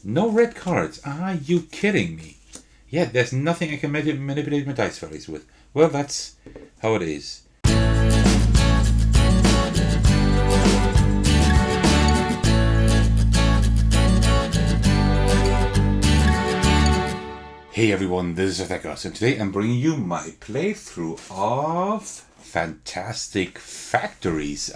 No red cards. Are you kidding me? Yeah, there's nothing I can manipulate my dice values with. Well, that's how it is. Hey everyone, this is Attackers, and today I'm bringing you my playthrough of Fantastic Factories.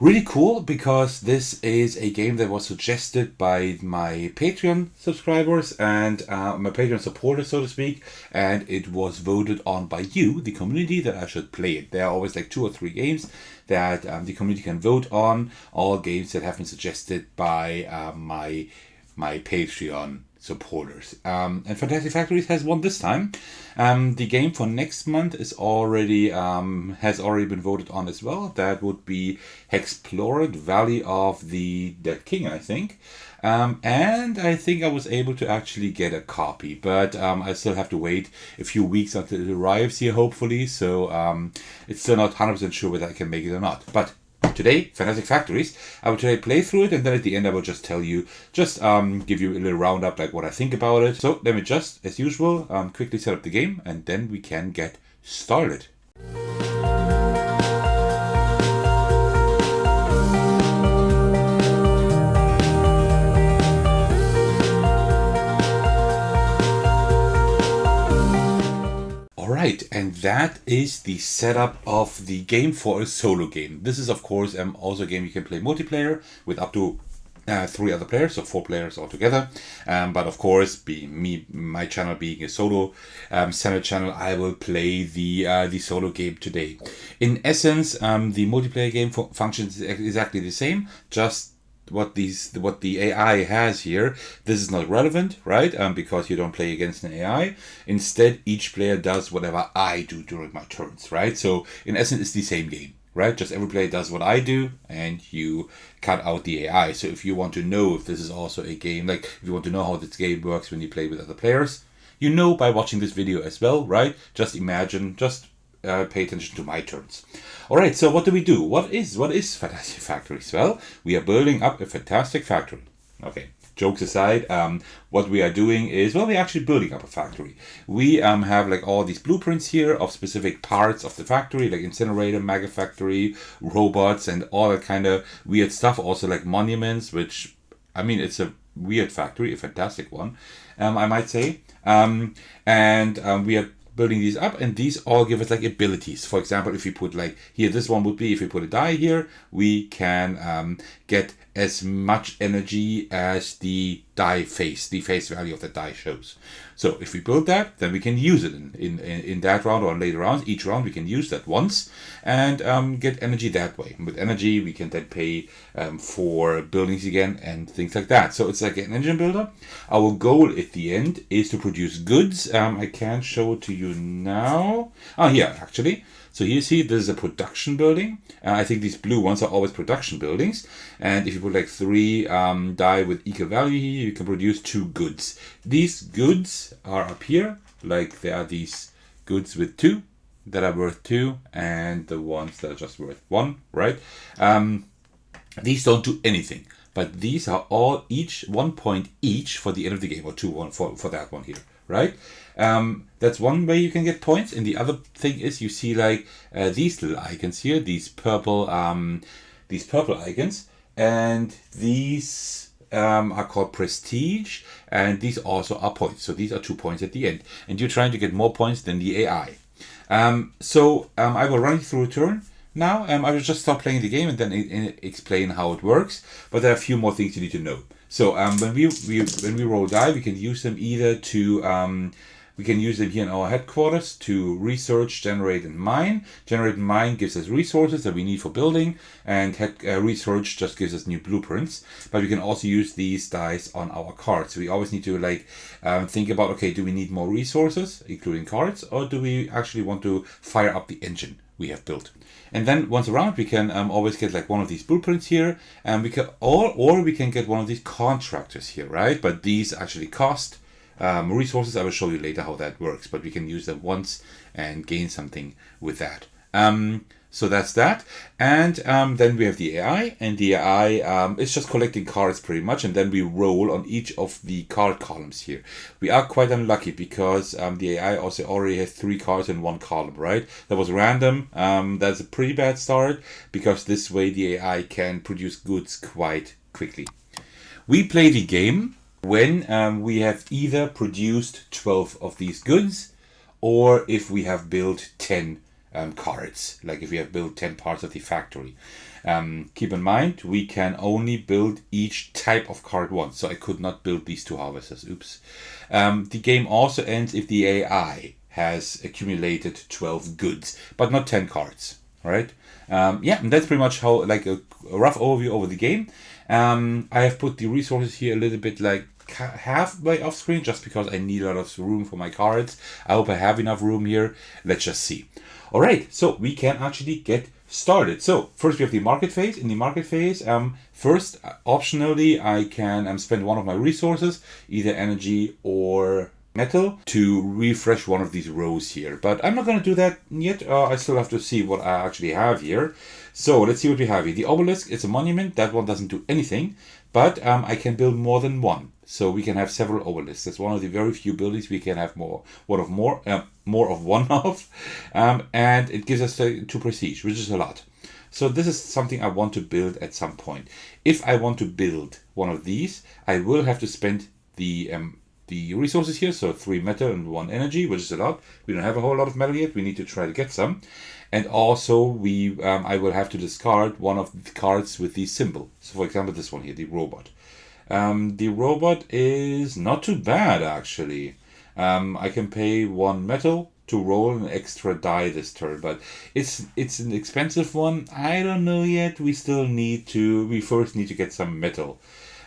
Really cool because this is a game that was suggested by my Patreon subscribers and my Patreon supporters, so to speak, and it was voted on by you, the community, that I should play it. There are always like 2 or 3 games that the community can vote on, all games that have been suggested by my Patreon supporters. And Fantastic Factories has won this time. The game for next month is already has already been voted on as well. That would be Hexplored Valley of the Dead King, I think. And I think I was able to actually get a copy, but I still have to wait a few weeks until it arrives here, hopefully. So it's still not 100% sure whether I can make it or not. But today, Fantastic Factories, I will today play through it, and then at the end I will just tell you, give you a little roundup, like what I think about it. So let me just, as usual, quickly set up the game, and then we can get started. Right, and that is the setup of the game for a solo game. This is, of course, also a game you can play multiplayer with up to 3 other players, so 4 players altogether. But of course, my channel being a solo centered channel, I will play the solo game today. In essence, the multiplayer game functions exactly the same, just what the AI has here, this is not relevant, right? Because you don't play against an AI. Instead, each player does whatever I do during my turns, right? So in essence, it's the same game, right? Just every player does what I do, and you cut out the AI. So if you want to know if this is also a game, like if you want to know how this game works when you play with other players, you know by watching this video as well, right? Just imagine, pay attention to my turns. All right, so what do we do? What is Fantastic Factories? Well, we are building up a fantastic factory. Okay, jokes aside, what we are doing is, well, we're actually building up a factory. We have like all these blueprints here of specific parts of the factory, like incinerator, mega factory, robots, and all that kind of weird stuff. Also like monuments, which, I mean, it's a weird factory, a fantastic one, I might say. We are building these up, and these all give us like abilities. For example, if we put like here, this one would be if we put a die here, we can get as much energy as the face value of the die shows. So if we build that, then we can use it in that round or later rounds. Each round we can use that once and get energy that way. And with energy, we can then pay for buildings again and things like that. So it's like an engine builder. Our goal at the end is to produce goods. I can't show it to you now. Oh, here actually. So here you see this is a production building. I think these blue ones are always production buildings. And if you put like 3 die with equal value here, you can produce 2 goods. These goods are up here. Like there are these goods with 2 that are worth 2 and the ones that are just worth 1, right? These don't do anything. But these are all each 1 point each for the end of the game, or 2 for that one here, right? That's one way you can get points. And the other thing is, you see like these little icons here, these purple icons, and these are called prestige, and these also are points. So these are 2 points at the end, and you're trying to get more points than the AI. I will run you through a turn. Now, I will just stop playing the game and then explain how it works. But there are a few more things you need to know. So when we roll die, we can use them either to we can use them here in our headquarters to research, generate, and mine. Generate and mine gives us resources that we need for building, and research just gives us new blueprints. But we can also use these dice on our cards. We always need to think about, okay, do we need more resources, including cards, or do we actually want to fire up the engine we have built? And then once around, we can always get like one of these blueprints here, and we can or we can get one of these contractors here, right? But these actually cost resources. I will show you later how that works, but we can use them once and gain something with that. So that's that. And then we have the AI, and the AI is just collecting cards pretty much, and then we roll on each of the card columns here. We are quite unlucky because the AI also already has 3 cards in one column, right? That was random. That's a pretty bad start, because this way the AI can produce goods quite quickly. We play the game when we have either produced 12 of these goods, or if we have built 10 cards, like if we have built 10 parts of the factory. Keep in mind, we can only build each type of card once, so I could not build these 2 harvesters. Oops. The game also ends if the AI has accumulated 12 goods, but not 10 cards. All right. Yeah, and that's pretty much how, like, a rough overview over the game. I have put the resources here a little bit like halfway off screen, just because I need a lot of room for my cards. I hope I have enough room here. Let's just see. All right, so we can actually get started. So first we have the market phase. In the market phase, first, optionally, I can spend one of my resources, either energy or metal, to refresh one of these rows here. But I'm not going to do that yet. I still have to see what I actually have here. So let's see what we have here. The obelisk is a monument. That one doesn't do anything, but I can build more than one. So we can have several obelisks. That's one of the very few buildings we can have more of one of. And it gives us 2 prestige, which is a lot. So this is something I want to build at some point. If I want to build one of these, I will have to spend the resources here. So 3 metal and 1 energy, which is a lot. We don't have a whole lot of metal yet. We need to try to get some. And also I will have to discard one of the cards with the symbol. So for example, this one here, the robot. The robot is not too bad, actually. I can pay 1 metal to roll an extra die this turn, but it's an expensive one. I don't know yet. We first need to get some metal.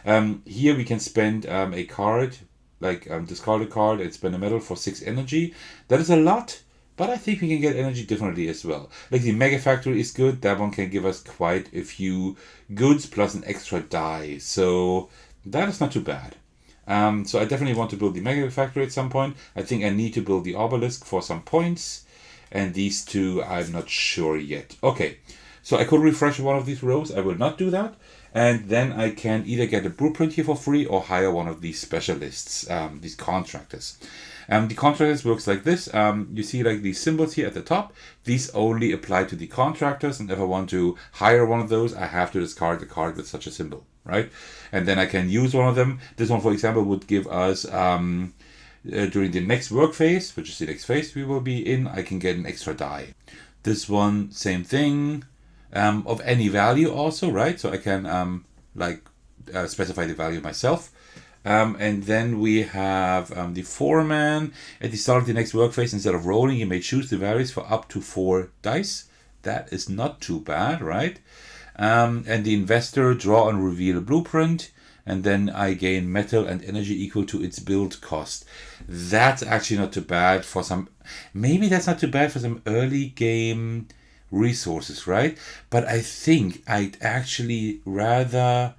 Here we can spend a card, like discard a card and spend a metal for 6 energy. That is a lot, but I think we can get energy differently as well. Like the Mega Factory is good. That one can give us quite a few goods plus an extra die. So that is not too bad. So I definitely want to build the Mega Factory at some point. I think I need to build the obelisk for some points. And these 2, I'm not sure yet. Okay, so I could refresh one of these rows. I will not do that. And then I can either get a blueprint here for free or hire one of these specialists, these contractors. The contractors works like this. You see like these symbols here at the top. These only apply to the contractors. And if I want to hire one of those, I have to discard the card with such a symbol, right? And then I can use one of them. This one, for example, would give us, during the next work phase, which is the next phase we will be in, I can get an extra die. This one, same thing, of any value also, right? So I can specify the value myself. And then we have the foreman. At the start of the next work phase, instead of rolling, you may choose the values for up to 4 dice. That is not too bad, right? And the investor, draw and reveal a blueprint, and then I gain metal and energy equal to its build cost. That's actually not too bad for some. Maybe that's not too bad for some early game resources, right? But I think I'd actually rather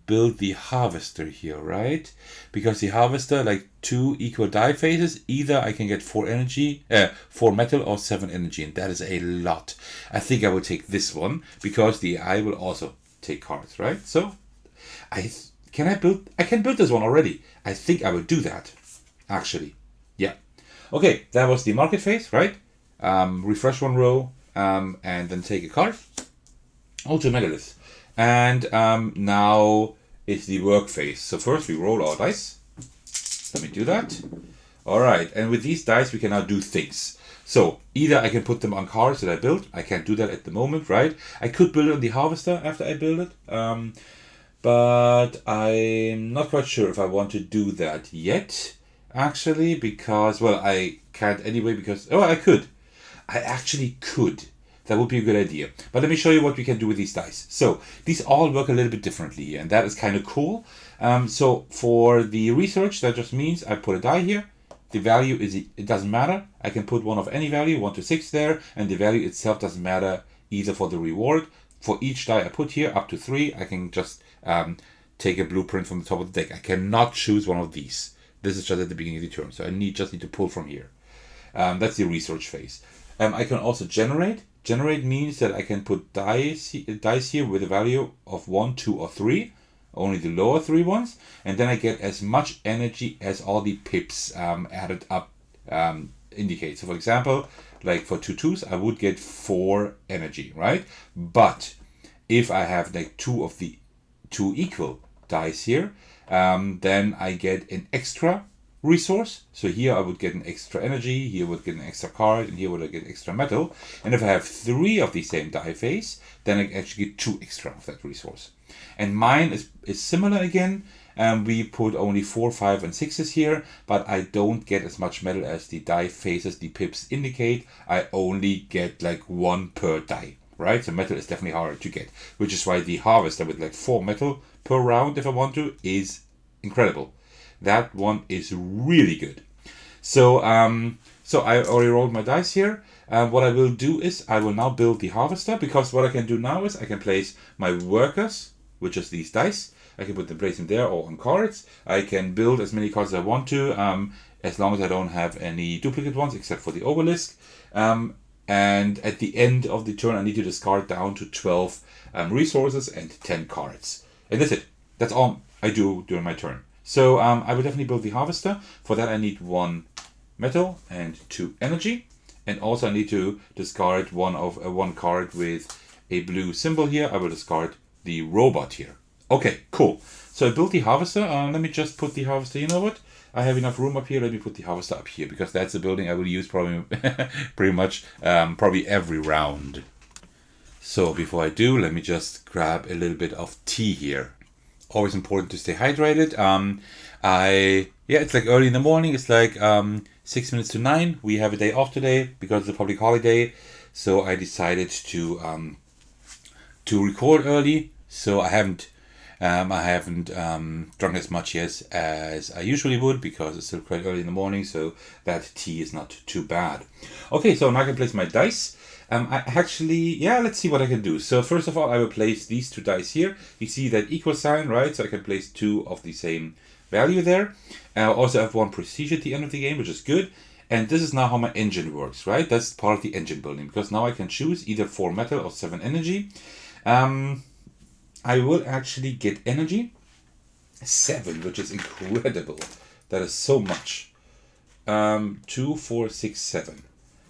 build the harvester here, right? Because the harvester, like 2 equal die phases, either I can get 4 metal or 7 energy, and that is a lot. I think I will take this one because the AI will also take cards, right? So I can build this one already. I think I will do that, actually. Yeah. Okay, that was the market phase, right? Refresh 1 row, and then take a card. Ultra Megalith. And now it's the work phase. So first we roll our dice. Let me do that. All right, and with these dice we can now do things. So either I can put them on cards that I built. I can't do that at the moment, right? I could build it on the harvester after I build it. But I'm not quite sure if I want to do that yet, actually, because, well, I can't anyway because, oh, I could. I actually could. That would be a good idea. But let me show you what we can do with these dice. So these all work a little bit differently, and that is kind of cool. So for the research, that just means I put a die here. The value it doesn't matter. I can put one of any value, 1 to 6 there, and the value itself doesn't matter either for the reward. For each die I put here, up to 3, I can just take a blueprint from the top of the deck. I cannot choose one of these. This is just at the beginning of the turn, so I just need to pull from here. That's the research phase. I can also generate Generate means that I can put dice here with a value of 1, 2, or 3, only the lower 3 ones, and then I get as much energy as all the pips added up indicate. So for example, like for 2 2s, I would get 4 energy, right? But if I have like 2 of the 2 equal dice here, then I get an extra resource. So here I would get an extra energy, here I would get an extra card, and here would I get extra metal. And if I have 3 of the same die phase, then I actually get 2 extra of that resource. And mine is similar again. We put only 4, 5, and 6s here, but I don't get as much metal as the die phases, the pips indicate. I only get like 1 per die, right? So metal is definitely harder to get, which is why the harvester with like 4 metal per round, if I want to, is incredible. That one is really good. So so I already rolled my dice here. What I will do is I will now build the harvester, because what I can do now is I can place my workers, which is these dice. I can place them there or on cards. I can build as many cards as I want to, as long as I don't have any duplicate ones, except for the obelisk. And at the end of the turn, I need to discard down to 12 resources and 10 cards. And that's it. That's all I do during my turn. So I will definitely build the harvester. For that I need 1 metal and 2 energy. And also I need to discard one card with a blue symbol here. I will discard the robot here. Okay, cool. So I built the harvester. Let me just put the harvester, you know what? I have enough room up here. Let me put the harvester up here, because that's the building I will use probably pretty much probably every round. So before I do, let me just grab a little bit of tea here. Always important to stay hydrated. It's like early in the morning. It's like 6 minutes to 9. We have a day off today because it's a public holiday. So I decided to record early. So I haven't drunk as much as I usually would, because it's still quite early in the morning. So that tea is not too bad. Okay, so now I can place my dice. Let's see what I can do. So first of all, I will place these 2 dice here. You see that equal sign, right? So I can place 2 of the same value there. I also have 1 prestige at the end of the game, which is good. And this is now how my engine works, right? That's part of the engine building, because now I can choose either 4 metal or 7 energy. I will actually get energy 7, which is incredible. That is so much. 2, 4, 6, 7.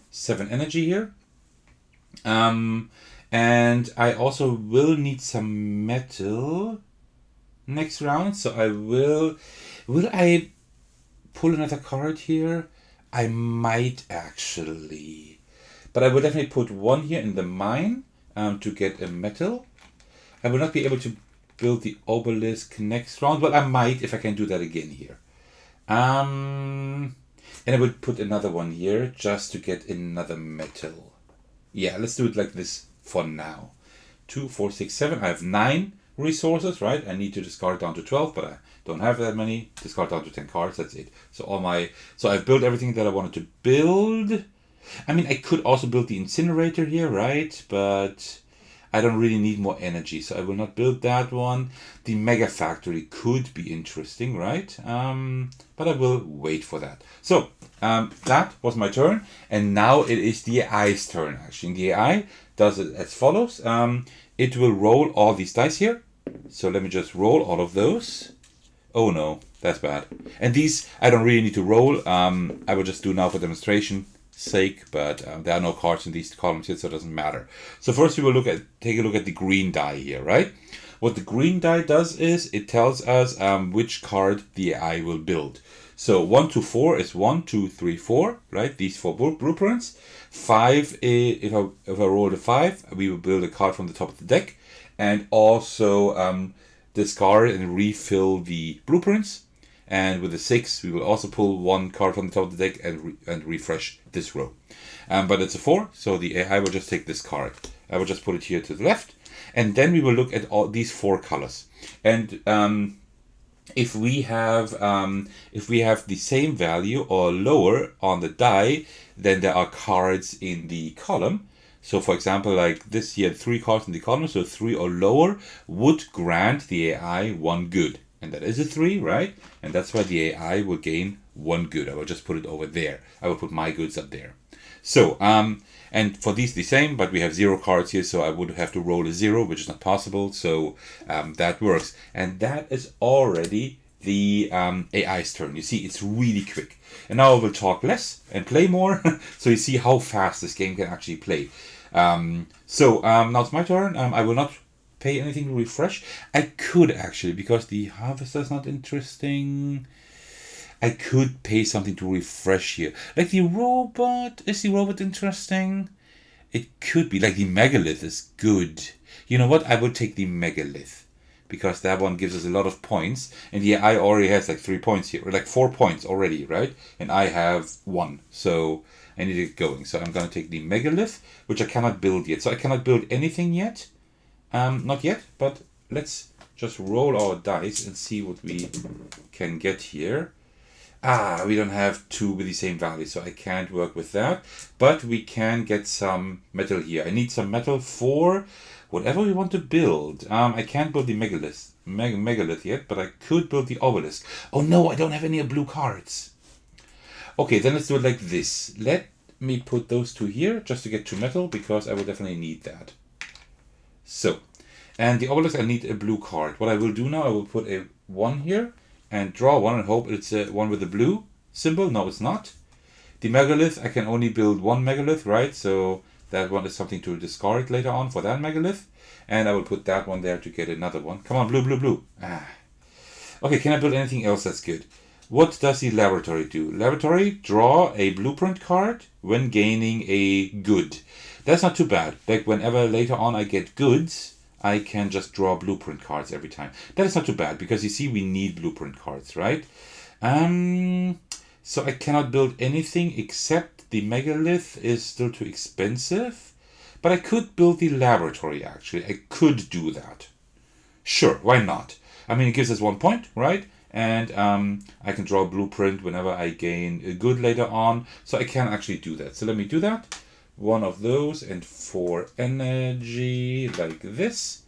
7 energy here. And I also will need some metal next round. So I will I pull another card here? I might actually, but I will definitely put 1 here in the mine to get a metal. I will not be able to build the obelisk next round, but I might if I can do that again here. And I will put another 1 here just to get another metal. Yeah, let's do it like this for now. 2, 4, 6, 7. I have 9 resources, right? I need to discard down to 12, but I don't have that many. Discard down to 10 cards. That's it. So I've built everything that I wanted to build. I mean, I could also build the incinerator here, right? But I don't really need more energy, so I will not build that one. The mega factory could be interesting, right? But I will wait for that. So that was my turn, and now it is the AI's turn. Actually, the AI does it as follows. It will roll all these dice here. So let me just roll all of those. Oh no, that's bad. And these I don't really need to roll. I will just do now for demonstration sake, but there are no cards in these columns here, so it doesn't matter. So first we will take a look at the green die here, right? What the green die does is it tells us which card the AI will build. So 1 to 4 is 1, 2, 3, 4, right? These 4 blueprints. 5, if I roll a 5, we will build a card from the top of the deck, and also discard and refill the blueprints. And with the 6, we will also pull 1 card from the top of the deck and refresh this row. But it's a 4, so the AI will just take this card. I will just put it here to the left, and then we will look at all these 4 colors. And if we have the same value or lower on the die, then there are cards in the column. So for example, like this here, 3 cards in the column, so 3 or lower would grant the AI 1 good. And that is a 3, right? And that's why the AI will gain 1 good. I will just put it over there. I will put my goods up there. So, and And for these the same, but we have 0 cards here, so I would have to roll a 0, which is not possible. So that works. And that is already the AI's turn. You see, it's really quick. And now I will talk less and play more, so you see how fast this game can actually play. Now it's my turn. I will not pay anything to refresh. I could actually, because the harvester is not interesting. I could pay something to refresh here. Like the robot. Is the robot interesting? It could be. Like the megalith is good. You know what? I would take the megalith, because that one gives us a lot of points. And the AI already has like 3 points here. Or like 4 points already, right? And I have 1. So I need it going. So I'm going to take the megalith, which I cannot build yet. So I cannot build anything yet. Not yet, but let's just roll our dice and see what we can get here. We don't have 2 with the same value, so I can't work with that. But we can get some metal here. I need some metal for whatever we want to build. I can't build the megalith yet, but I could build the obelisk. Oh no, I don't have any blue cards. Okay, then let's do it like this. Let me put those 2 here, just to get 2 metal, because I will definitely need that. So, and the obelisk, I need a blue card. What I will do now, I will put a 1 here, and draw 1 and hope it's a 1 with a blue symbol. No, it's not. The megalith, I can only build 1 megalith, right? So that one is something to discard later on for that megalith. And I will put that one there to get another one. Come on, blue, blue, blue. Okay, can I build anything else that's good? What does the laboratory do? Laboratory, draw a blueprint card when gaining a good. That's not too bad. Like whenever later on I get goods, I can just draw blueprint cards every time. That is not too bad, because you see we need blueprint cards, right? So I cannot build anything except the megalith is still too expensive. But I could build the laboratory, actually. I could do that. Sure, why not? I mean, it gives us 1 point, right? And I can draw a blueprint whenever I gain a good later on. So I can actually do that. So let me do that. 1 of those, and 4 energy like this,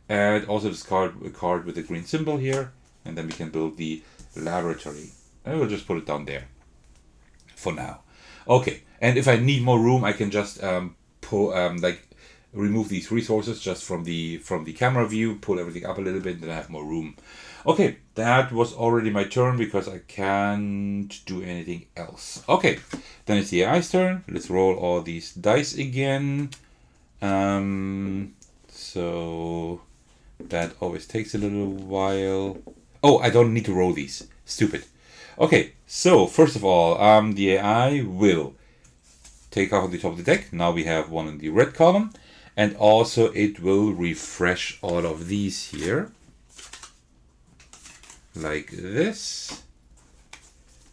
and also discard a card with a green symbol here, and then we can build the laboratory. I will just put it down there for now. Okay, and if I need more room, I can just remove these resources just from the camera view, pull everything up a little bit, and then I have more room. Okay, that was already my turn, because I can't do anything else. Okay, then it's the AI's turn. Let's roll all these dice again. So that always takes a little while. Oh, I don't need to roll these. Stupid. Okay, so first of all, the AI will take off on the top of the deck. Now we have 1 in the red column. And also it will refresh all of these here. Like this.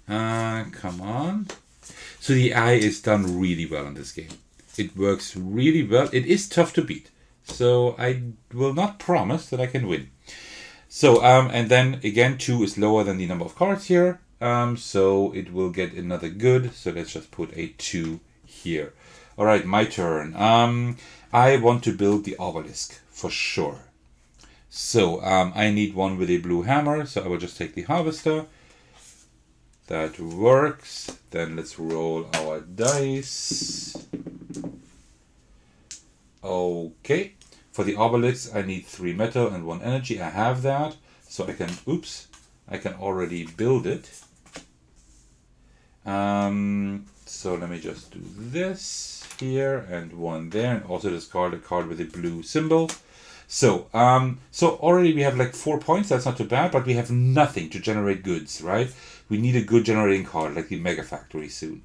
Come on. So the AI is done really well in this game. It works really well. It is tough to beat. So I will not promise that I can win. So, and then again, 2 is lower than the number of cards here. So it will get another good. So let's just put a 2 here. All right, my turn. I want to build the obelisk for sure. So I need 1 with a blue hammer. So I will just take the harvester. That works. Then let's roll our dice. Okay. For the obelisk, I need 3 metal and 1 energy. I have that. So I can, I can already build it. So let me just do this here and 1 there, and also discard a card with a blue symbol. So, so already we have like 4 points. That's not too bad, but we have nothing to generate goods, right? We need a good generating card like the Megafactory soon.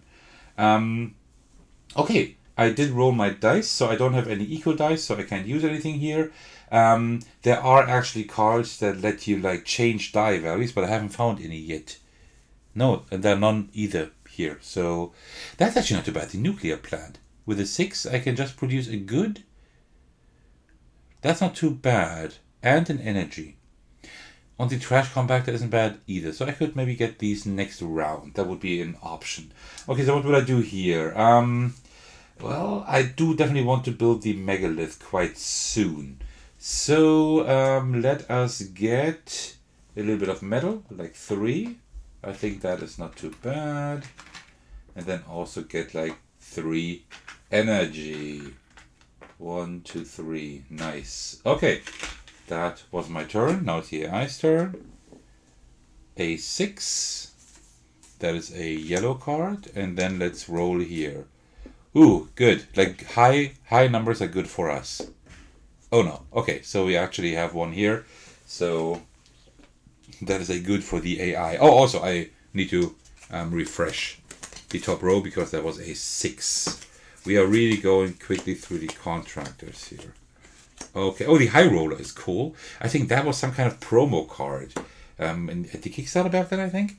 Okay, I did roll my dice, so I don't have any equal dice, so I can't use anything here. There are actually cards that let you like change die values, but I haven't found any yet. No, and there are none either here. So that's actually not too bad. The nuclear plant. With a 6, I can just produce a good. That's not too bad. And an energy. On the trash compactor isn't bad either. So I could maybe get these next round. That would be an option. Okay, so what would I do here? Well, I do definitely want to build the megalith quite soon. So let us get a little bit of metal, like 3. I think that is not too bad. And then also get like 3 energy. 1, 2, 3. Nice. Okay, that was my turn. Now it's the AI's turn. A6. That is a yellow card. And then let's roll here. Ooh, good. Like high numbers are good for us. Oh no. Okay, so we actually have one here. So that is a good for the AI. Oh, also I need to refresh the top row because that was a 6. We are really going quickly through the contractors here. Okay. Oh, the high roller is cool. I think that was some kind of promo card at the Kickstarter back then, I think.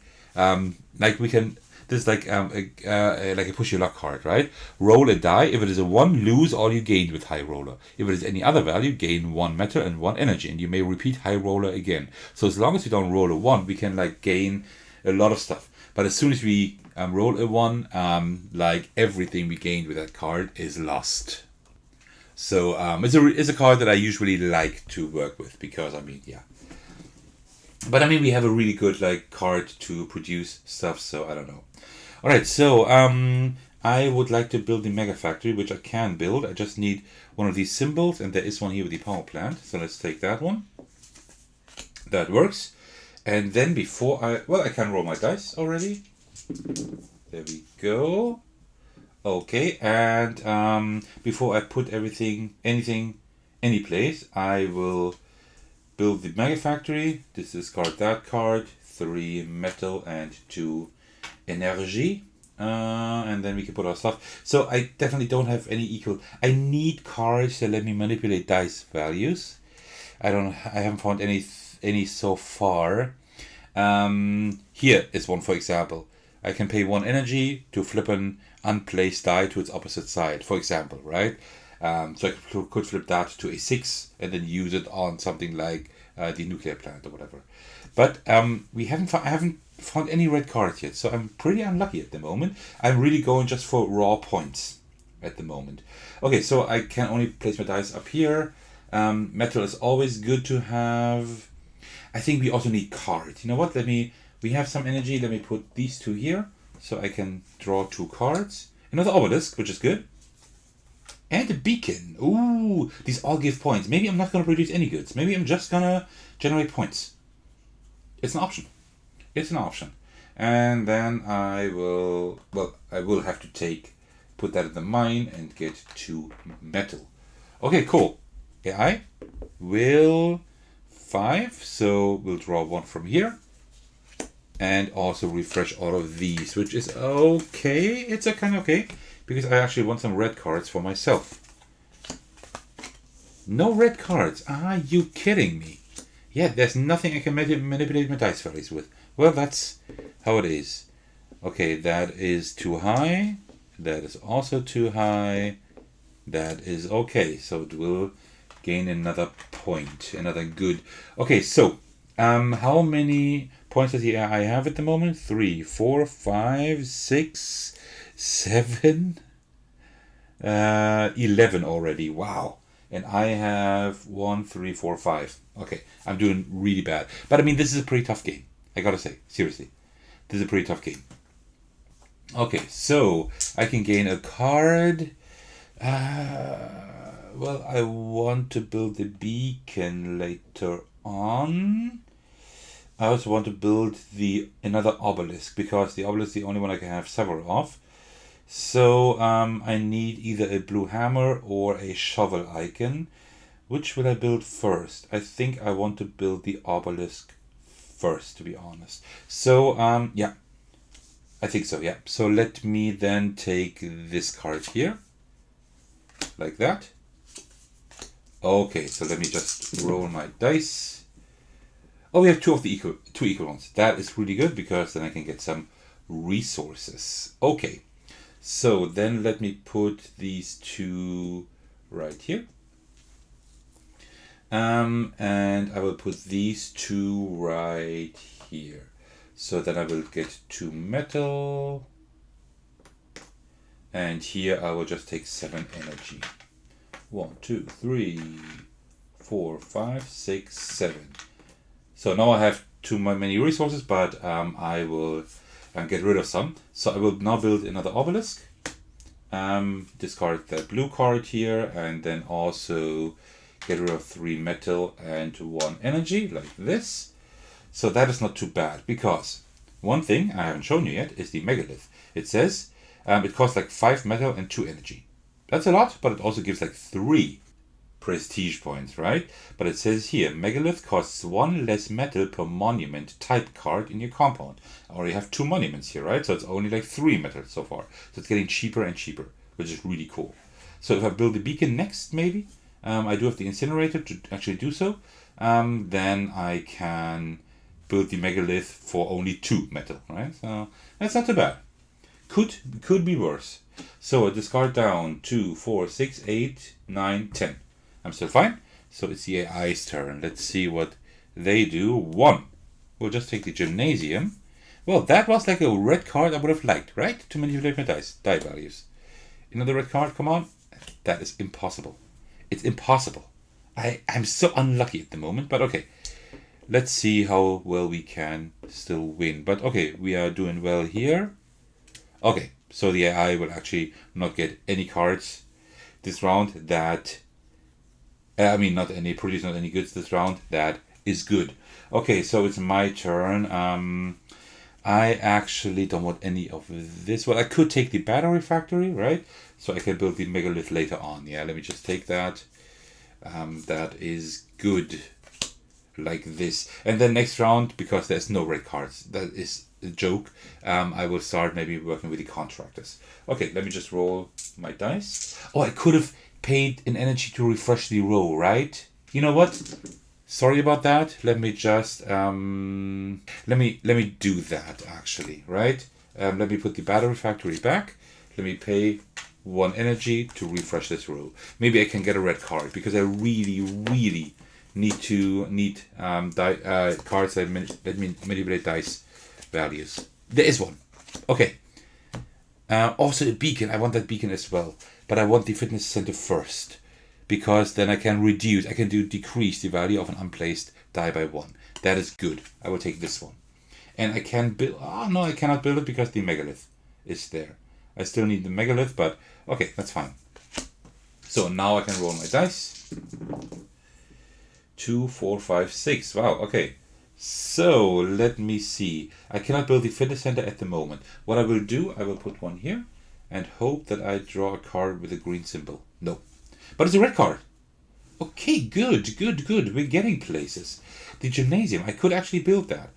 Like we can, this is like a push your luck card, right? Roll a die. If it is a 1, lose all you gained with high roller. If it is any other value, gain 1 metal and 1 energy, and you may repeat high roller again. So as long as we don't roll a 1, we can like gain a lot of stuff. But as soon as we roll a 1, like everything we gained with that card is lost. So it's a card that I usually like to work with because, I mean, yeah. But I mean, we have a really good like card to produce stuff, so I don't know. All right, so I would like to build the Mega Factory, which I can build. I just need one of these symbols, and there is one here with the power plant. So let's take that one. That works. And then before I can roll my dice already. There we go. Okay, and before I put any place, I will build the Mega Factory. This discard that card. 3 metal and 2 energy. And then we can put our stuff. So I definitely don't have any equal. I need cards that let me manipulate dice values. I haven't found any so far. Here is one, for example. I can pay 1 energy to flip an unplaced die to its opposite side, for example, right? So I could flip that to a 6 and then use it on something like the nuclear plant or whatever. But I haven't found any red cards yet, so I'm pretty unlucky at the moment. I'm really going just for raw points at the moment. Okay, so I can only place my dice up here. Metal is always good to have. I think we also need cards. You know what? We have some energy. Let me put these 2 here so I can draw 2 cards. Another obelisk, which is good. And a beacon. Ooh, these all give points. Maybe I'm not going to produce any goods. Maybe I'm just going to generate points. It's an option. It's an option. And then I will have to put that in the mine and get 2 metal. Okay, cool. AI will 5. So we'll draw 1 from here. And also refresh all of these, which is okay. It's a kind of okay. Because I actually want some red cards for myself. No red cards. Are you kidding me? Yeah, there's nothing I can manipulate my dice values with. Well, that's how it is. Okay, that is too high. That is also too high. That is okay. So it will gain another point. Another good. Okay, so how many points does the AI have at the moment? 3, 4, 5, 6, 7, 11 already. Wow. And I have 1, 3, 4, 5. Okay, I'm doing really bad. But I mean, this is a pretty tough game. I gotta say, seriously. This is a pretty tough game. Okay, so I can gain a card. Well, I want to build the beacon later on. I also want to build another obelisk because the obelisk is the only one I can have several of. So I need either a blue hammer or a shovel icon. Which will I build first? I think I want to build the obelisk first, to be honest. So yeah, I think so, yeah. So let me then take this card here, like that. Okay, so let me just roll my dice. Oh, we have two equal ones. That is really good because then I can get some resources. Okay, so then let me put these 2 right here. And I will put these 2 right here. So then I will get 2 metal. And here I will just take 7 energy. 1, 2, 3, 4, 5, 6, 7. So now I have too many resources, but I will get rid of some. So I will now build another obelisk. discard the blue card here, and then also get rid of 3 metal and 1 energy, like this. So that is not too bad, because one thing I haven't shown you yet is the megalith. It says it costs like 5 metal and 2 energy. That's a lot, but it also gives like 3 prestige points, right? But it says here, megalith costs 1 less metal per monument type card in your compound. I already have 2 monuments here, right? So it's only like 3 metal so far. So it's getting cheaper and cheaper, which is really cool. So if I build the beacon next, maybe, I do have the incinerator to actually do so, then I can build the megalith for only 2 metal, right? So that's not too bad. Could be worse. So I discard down 2, 4, 6, 8, 9, 10. I'm still fine. So it's the AI's turn. Let's see what they do. 1. We'll just take the gymnasium. Well, that was like a red card I would have liked, right? To manipulate my die values. Another red card, come on. That is impossible. It's impossible. I'm so unlucky at the moment, but okay. Let's see how well we can still win. But okay, we are doing well here. Okay, so the AI will actually not get any cards this round that... produce not any goods this round. That is good. Okay, so it's my turn. I actually don't want any of this. Well, I could take the battery factory, right? So I can build the megalith later on. Yeah, let me just take that. That is good. Like this. And then next round, because there's no red cards, that is a joke, I will start maybe working with the contractors. Okay, let me just roll my dice. Oh, I could have paid an energy to refresh the row, right? You know what? Sorry about that. Let me just let me do that actually, right? Let me put the battery factory back. Let me pay 1 energy to refresh this row. Maybe I can get a red card, because I really need cards that manipulate dice values. There is one. Okay. Also a beacon. I want that beacon as well, but I want the fitness center first, because then I can decrease the value of an unplaced die by 1. That is good. I will take this one. And I can build... Oh, no, I cannot build it because the megalith is there. I still need the megalith, but okay, that's fine. So now I can roll my dice. 2, 4, 5, 6. Wow, okay. So let me see. I cannot build the fitness center at the moment. What I will do, I will put 1 here and hope that I draw a card with a green symbol. No. But it's a red card. Okay, good. We're getting places. The gymnasium, I could actually build that.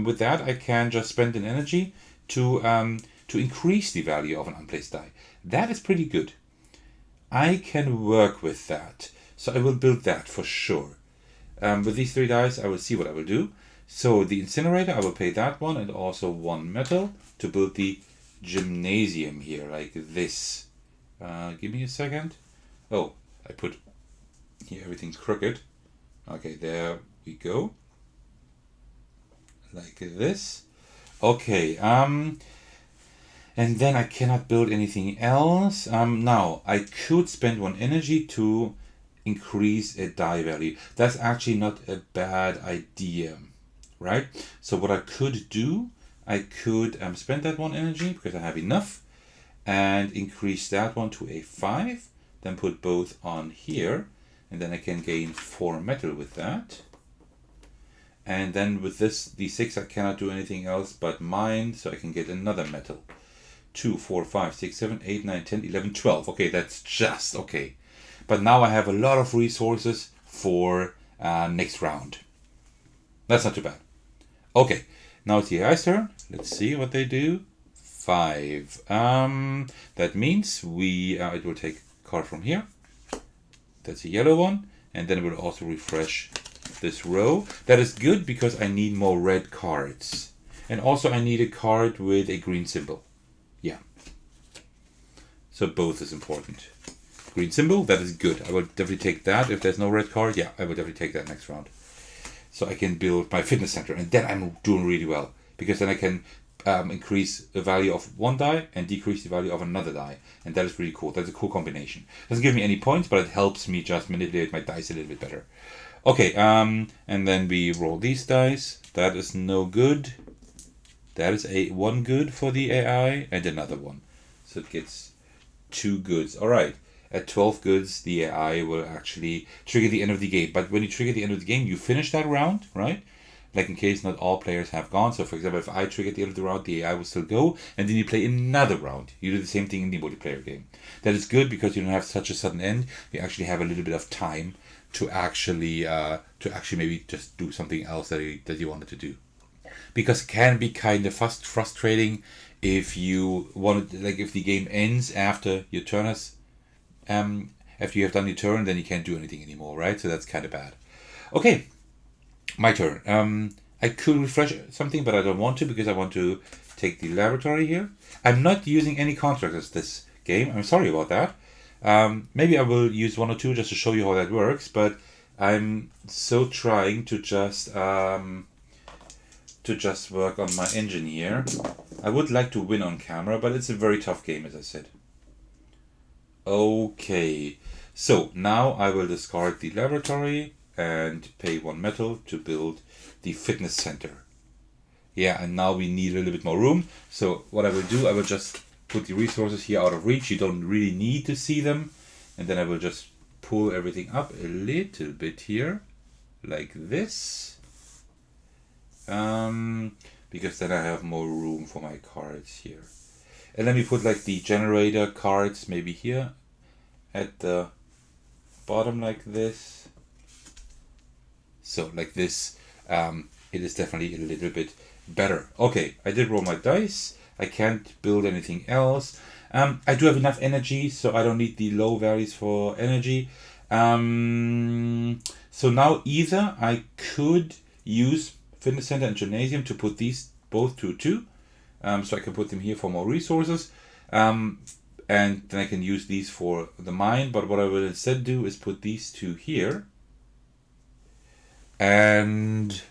With that, I can just spend an energy to increase the value of an unplaced die. That is pretty good. I can work with that. So I will build that for sure. With these 3 dice, I will see what I will do. So the incinerator, I will pay that 1 and also 1 metal to build the gymnasium here, like this. Give me a second. Oh, I put here, everything's crooked. Okay, there we go. Like this. Okay, and then I cannot build anything else. Now, I could spend 1 energy to increase a die value. That's actually not a bad idea, right? So what I could do, I could spend that 1 energy because I have enough, and increase that one to a 5, then put both on here, and then I can gain 4 metal with that. And then with this d6, I cannot do anything else but mine, so I can get another metal. 2, 4, 5, 6, 7, 8, 9, 10, 11, 12. Okay, that's just okay. But now I have a lot of resources for next round. That's not too bad. Okay, now it's the AI's turn. Let's see what they do. 5. That means it will take a card from here. That's a yellow one. And then it will also refresh this row. That is good because I need more red cards. And also I need a card with a green symbol. Yeah. So both is important. Green symbol, that is good. I will definitely take that. If there's no red card, yeah, I will definitely take that next round. So I can build my fitness center, and then I'm doing really well. Because then I can increase the value of 1 die and decrease the value of another die. And that is really cool. That's a cool combination. Doesn't give me any points, but it helps me just manipulate my dice a little bit better. Okay, and then we roll these dice. That is no good. That is one good for the AI, and another one. So it gets 2 goods. All right. At 12 goods, the AI will actually trigger the end of the game. But when you trigger the end of the game, you finish that round, right? Like in case not all players have gone. So for example, if I trigger at the end of the round, the AI will still go, and then you play another round. You do the same thing in the multiplayer game. That is good because you don't have such a sudden end. You actually have a little bit of time to actually maybe just do something else that you wanted to do. Because it can be kind of frustrating if you want to, like if the game ends after your turn has after you have done your turn, then you can't do anything anymore, right? So that's kind of bad. Okay, my turn. I could refresh something, but I don't want to because I want to take the laboratory here. I'm not using any constructors this game. I'm sorry about that. Maybe I will use one or two just to show you how that works, but I'm so trying to just work on my engine here. I would like to win on camera, but it's a very tough game, as I said. Okay, so now I will discard the laboratory and pay 1 metal to build the fitness center. Yeah, and now we need a little bit more room. So what I will do, I will just put the resources here out of reach. You don't really need to see them. And then I will just pull everything up a little bit here, like this. Because then I have more room for my cards here. And let me put like the generator cards maybe here at the bottom like this. So like this, it is definitely a little bit better. Okay, I did roll my dice. I can't build anything else. I do have enough energy, so I don't need the low values for energy. So now either I could use fitness center and gymnasium to put these both to 2. So I can put them here for more resources. And then I can use these for the mine. But what I will instead do is put these 2 here. And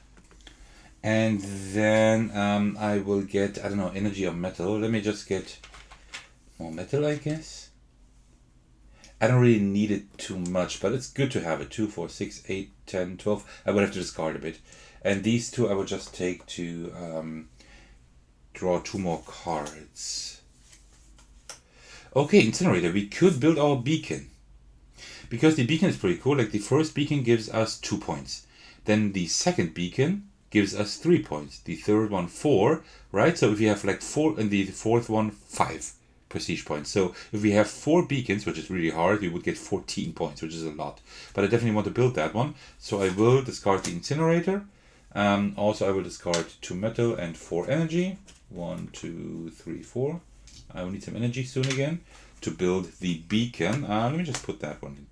then I will get, I don't know, energy or metal. Let me just get more metal, I guess. I don't really need it too much, but it's good to have it. 2, 4, 6, 8, 10, 12. I would have to discard a bit. And these 2 I will just take to draw 2 more cards. Okay, incinerator. We could build our beacon. Because the beacon is pretty cool. Like the first beacon gives us 2 points. Then the second beacon gives us 3 points. The third one 4, right? So if you have like 4 and the fourth one 5 prestige points. So if we have 4 beacons, which is really hard, we would get 14 points, which is a lot. But I definitely want to build that one. So I will discard the incinerator. Also I will discard 2 metal and 4 energy. 1, 2, 3, 4. I will need some energy soon again to build the beacon. Let me just put that one in.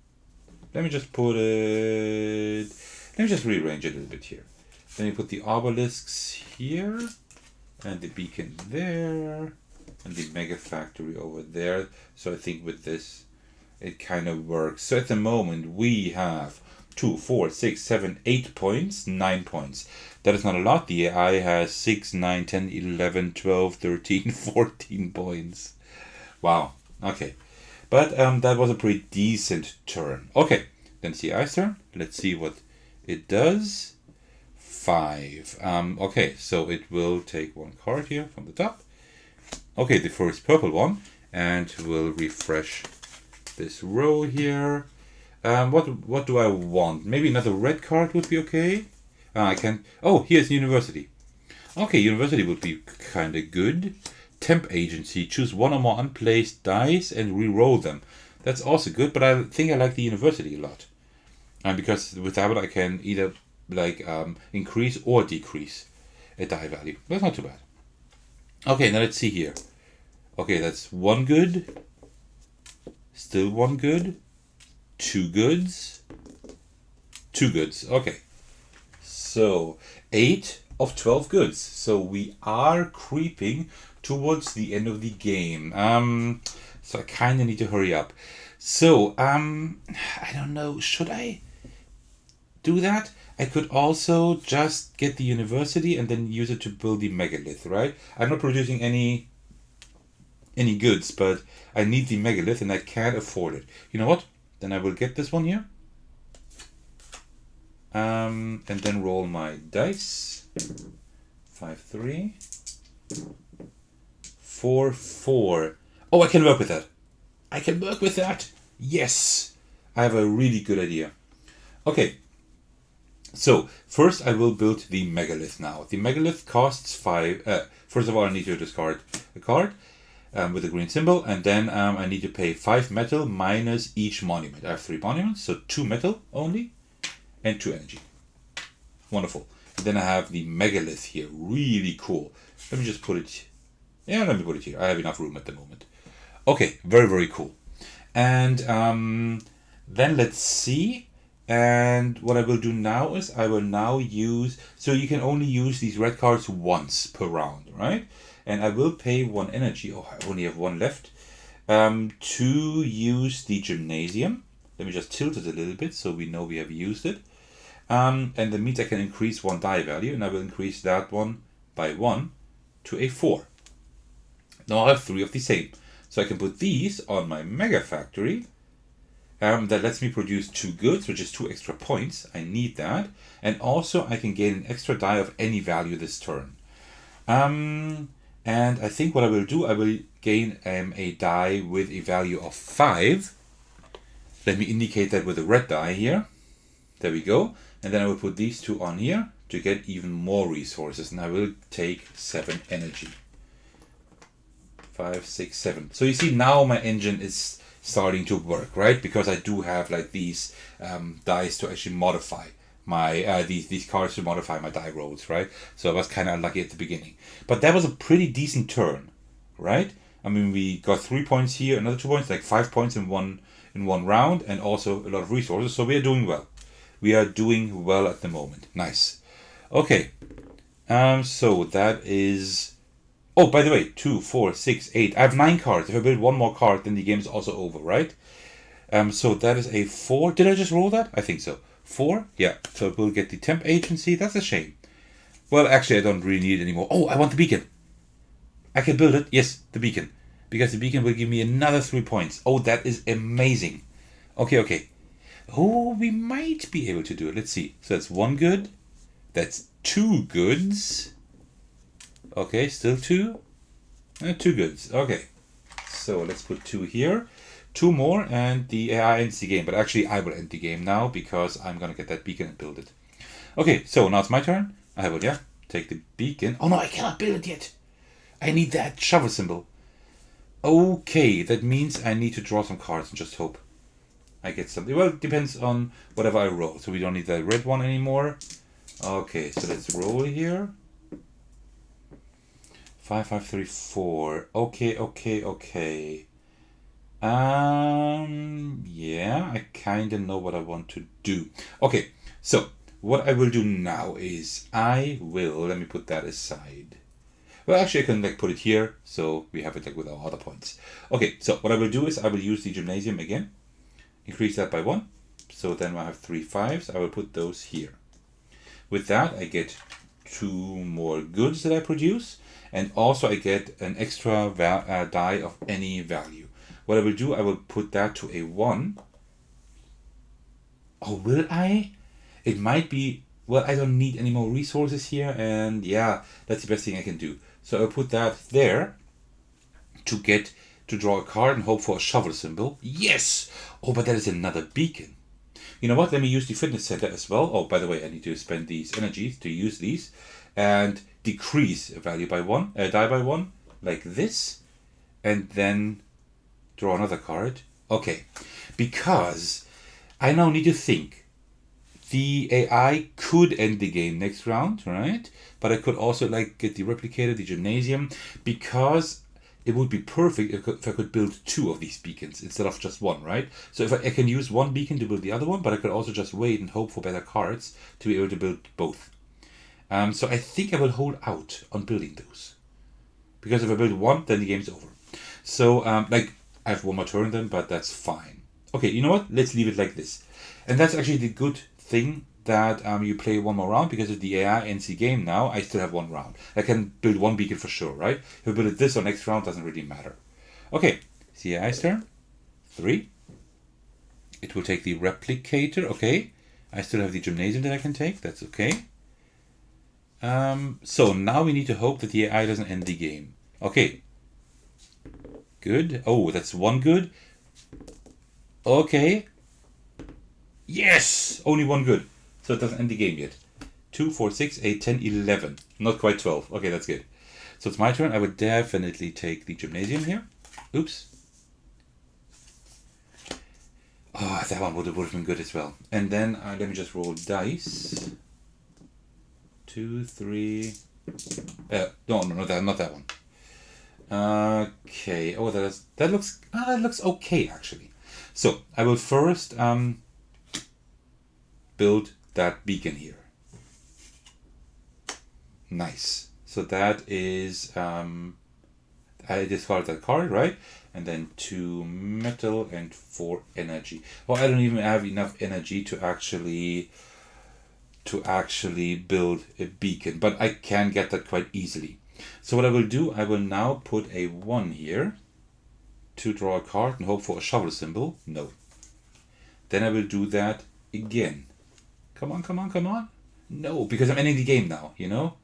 Let me just put it... Let me just rearrange it a little bit here. Then you put the obelisks here, and the beacon there, and the mega factory over there. So I think with this, it kind of works. So at the moment, we have 2, 4, 6, 7, 8 points, 9 points. That is not a lot. The AI has 6, 9, 10, 11, 12, 13, 14 points. Wow. Okay. But that was a pretty decent turn. Okay. Then it's the AI's turn. Let's see what it does. 5. Okay, so it will take 1 card here from the top. Okay, the first purple one. And we'll refresh this row here. What do I want? Maybe another red card would be okay. I can... Oh, here's university. Okay, university would be kind of good. Temp agency. Choose 1 or more unplaced dice and re-roll them. That's also good, but I think I like the university a lot. Because with that one I can either like increase or decrease a die value. That's not too bad. Okay, now let's see here. Okay, that's 1 good. Still 1 good. 2 goods. 2 goods. Okay. So 8 of 12 goods. So we are creeping towards the end of the game. So I kind of need to hurry up. So I don't know. Should I do that? I could also just get the university and then use it to build the megalith, right? I'm not producing any goods, but I need the megalith and I can't afford it. You know what? Then I will get this one here. And then roll my dice. 5, 3. 4, 4. Oh, I can work with that. I can work with that. Yes, I have a really good idea. Okay, so first I will build the megalith now. The megalith costs 5. First of all, I need to discard a card with a green symbol, and then I need to pay 5 metal minus each monument. I have 3 monuments, so 2 metal only, and 2 energy. Wonderful. And then I have the megalith here. Really cool. Let me just put it. Yeah, let me put it here. I have enough room at the moment. Okay, very, very cool. And then let's see. And what I will do now is I will now use. So you can only use these red cards once per round, right? And I will pay 1 energy. Oh, I only have 1 left. To use the gymnasium. Let me just tilt it a little bit so we know we have used it. And that means I can increase 1 die value, and I will increase that one by 1 to a 4. Now I have 3 of the same. So I can put these on my mega factory. That lets me produce 2 goods, which is 2 extra points. I need that. And also I can gain an extra die of any value this turn. And I think what I will do, I will gain a die with a value of 5. Let me indicate that with a red die here. There we go. And then I will put these 2 on here to get even more resources. And I will take 7 energy. 5, 6, 7. So you see now my engine is starting to work, right? Because I do have like these dice to actually modify my these cards to modify my die rolls, right? So I was kind of unlucky at the beginning, but that was a pretty decent turn, right? I mean, we got 3 points here, another 2 points, like 5 points in one round, and also a lot of resources. So we are doing well. We are doing well at the moment. Nice. Okay. So that is. Oh, by the way, 2, 4, 6, 8. I have 9 cards. If I build 1 more card, then the game is also over, right? So that is a 4. Did I just roll that? I think so. 4? Yeah. So we'll get the temp agency. That's a shame. Well, actually, I don't really need it anymore. Oh, I want the beacon. I can build it. Yes, the beacon. Because the beacon will give me another 3 points. Oh, that is amazing. Okay, okay. Oh, we might be able to do it. Let's see. So that's 1 good. That's 2 goods. Okay, still 2. 2 goods. Okay. So let's put 2 here. 2 more and the AI ends the game. But actually I will end the game now because I'm going to get that beacon and build it. Okay, so now it's my turn. I will, yeah, take the beacon. Oh no, I cannot build it yet. I need that shovel symbol. Okay, that means I need to draw some cards and just hope I get something. Well, it depends on whatever I roll. So we don't need the red one anymore. Okay, so let's roll here. 5, 5, 3, 4. Okay, okay, okay. Yeah, I kind of know what I want to do. Okay, so what I will do now is I will, let me put that aside. Well, actually I can like put it here, so we have it like with our other points. Okay, so what I will do is I will use the gymnasium again. Increase that by 1. So then I have 3 5s. I will put those here. With that, I get 2 more goods that I produce. And also I get an extra die of any value. What I will do, I will put that to a 1. Oh, will I? It might be, well, I don't need any more resources here. And yeah, that's the best thing I can do. So I'll put that there to draw a card and hope for a shovel symbol. Yes! Oh, but that is another beacon. You know what? Let me use the fitness center as well. Oh, by the way, I need to spend these energies to use these. And decrease a value by 1, die by 1, like this. And then draw another card. Okay. Because I now need to think. The AI could end the game next round, right? But I could also like get the replicator, the gymnasium, because it would be perfect if I could build 2 of these beacons instead of just 1, right? So if I can use 1 beacon to build the other one, but I could also just wait and hope for better cards to be able to build both. So I think I will hold out on building those. Because if I build 1, then the game's over. So, like, I have 1 more turn then, but that's fine. Okay, you know what? Let's leave it like this. And that's actually the good thing that you play 1 more round, because if the AI ends the game now, I still have 1 round. I can build 1 beacon for sure, right? If I build it this or next round, doesn't really matter. Okay, it's the AI's turn. 3. It will take the replicator, okay. I still have the gymnasium that I can take, that's okay. So now we need to hope that the AI doesn't end the game. Okay. Good. Oh, that's 1 good. Okay. Yes! Only one good. So it doesn't end the game yet. 2, 4, 6, 8, 10, 11. Not quite 12. Okay, that's good. So it's my turn. I would definitely take the gymnasium here. Oops. Oh, that one would have been good as well. And then let me just roll dice. 2, 3. No, not that one. Okay. Oh, that looks okay actually. So I will first build that beacon here. Nice. So that is I discard that card, right? And then 2 metal and 4 energy. Well, I don't even have enough energy to actually build a beacon, but I can get that quite easily. So what I will do, I will now put a 1 here to draw a card and hope for a shovel symbol. No. Then I will do that again. Come on, come on, come on. No, because I'm ending the game now, you know?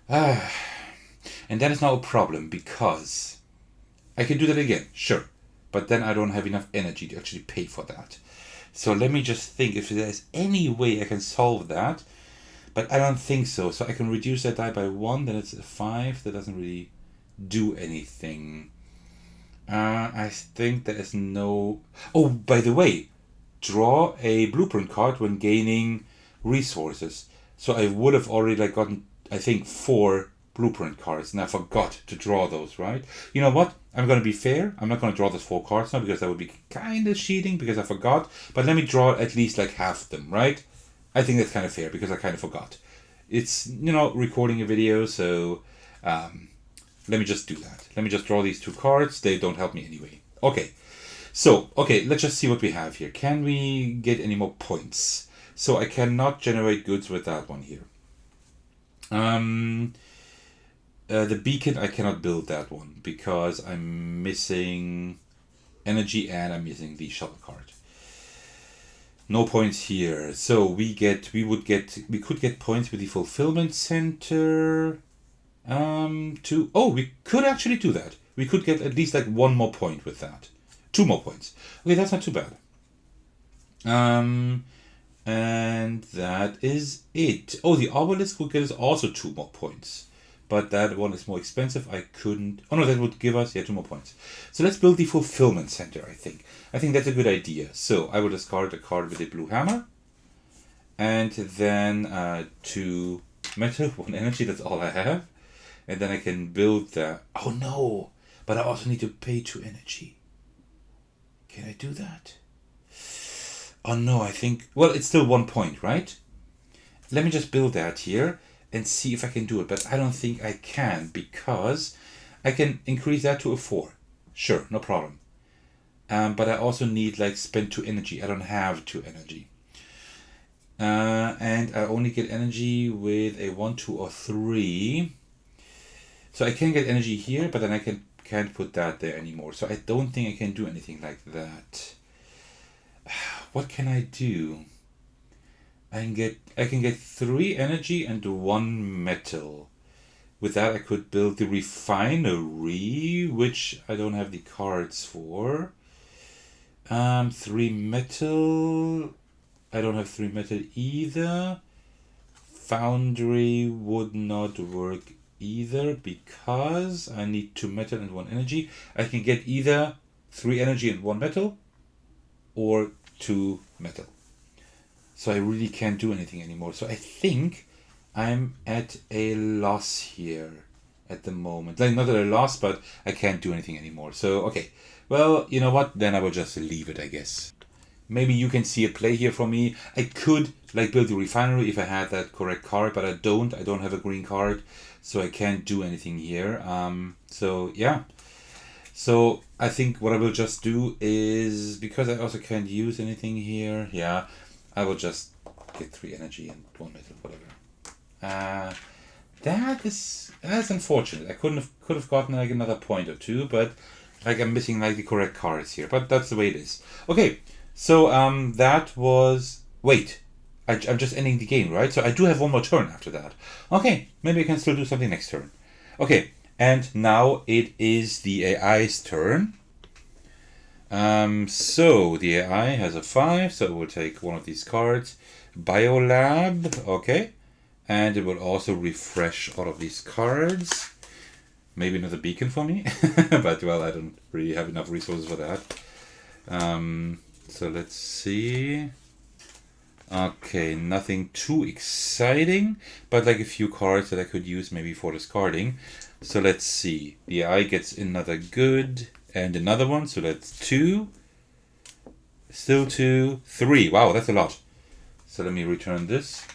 And that is now a problem because I can do that again, sure. But then I don't have enough energy to actually pay for that. So let me just think if there's any way I can solve that. But I don't think so. So I can reduce that die by 1, then it's a 5. That doesn't really do anything. I think there is no... Oh, by the way, draw a blueprint card when gaining resources. So I would have already gotten, I think, 4 blueprint cards, and I forgot to draw those, right? You know what? I'm going to be fair. I'm not going to draw those 4 cards now because that would be kind of cheating because I forgot. But let me draw at least half of them, right? I think that's kind of fair because I kind of forgot. It's, recording a video, so let me just do that. Let me just draw these 2 cards. They don't help me anyway. Okay. So, let's just see what we have here. Can we get any more points? So I cannot generate goods with that one here. The beacon, I cannot build that one because I'm missing energy and I'm missing the shovel card. No points here. So we could get points with the fulfillment center. We could actually do that. We could get at least 1 more point with that. 2 more points. Okay, that's not too bad. And that is it. Oh, the obelisk would get us also 2 more points. But that one is more expensive. I couldn't... Oh no, that would give us, 2 more points. So let's build the fulfillment center, I think. I think that's a good idea. So I will discard a card with a blue hammer. And then 2 metal, 1 energy, that's all I have. And then I can build that. Oh no! But I also need to pay 2 energy. Can I do that? Oh no, I think... Well, it's still 1 point, right? Let me just build that here and see if I can do it. But I don't think I can because I can increase that to a 4. Sure, no problem. But I also need spend 2 energy. I don't have 2 energy. And I only get energy with a 1, 2, or 3. So I can get energy here, but then I can't put that there anymore. So I don't think I can do anything like that. What can I do? I can get 3 energy and 1 metal. With that I could build the refinery, which I don't have the cards for. 3 metal. I don't have 3 metal either. Foundry would not work either because I need 2 metal and 1 energy. I can get either 3 energy and 1 metal or 2 metal. So I really can't do anything anymore. So I think I'm at a loss here at the moment. Not at a loss, but I can't do anything anymore. So, okay. Well, you know what? Then I will just leave it, I guess. Maybe you can see a play here for me. I could build a refinery if I had that correct card, but I don't. I don't have a green card, so I can't do anything here. So yeah. So I think what I will just do is, because I also can't use anything here, I will just get 3 energy and 1 metal, whatever. That's unfortunate. I could have gotten another point or 2, but I'm missing the correct cards here. But that's the way it is. Okay, so that was... Wait, I'm just ending the game, right? So I do have 1 more turn after that. Okay, maybe I can still do something next turn. Okay, and now it is the AI's turn. So the AI has a 5, so we'll take one of these cards. Biolab, okay. And it will also refresh all of these cards. Maybe another beacon for me, but well, I don't really have enough resources for that. So let's see. Okay, nothing too exciting, but like a few cards that I could use maybe for discarding. So let's see. The AI gets another good and another one, so that's 2. Still 2, 3. Wow, that's a lot. So let me return this.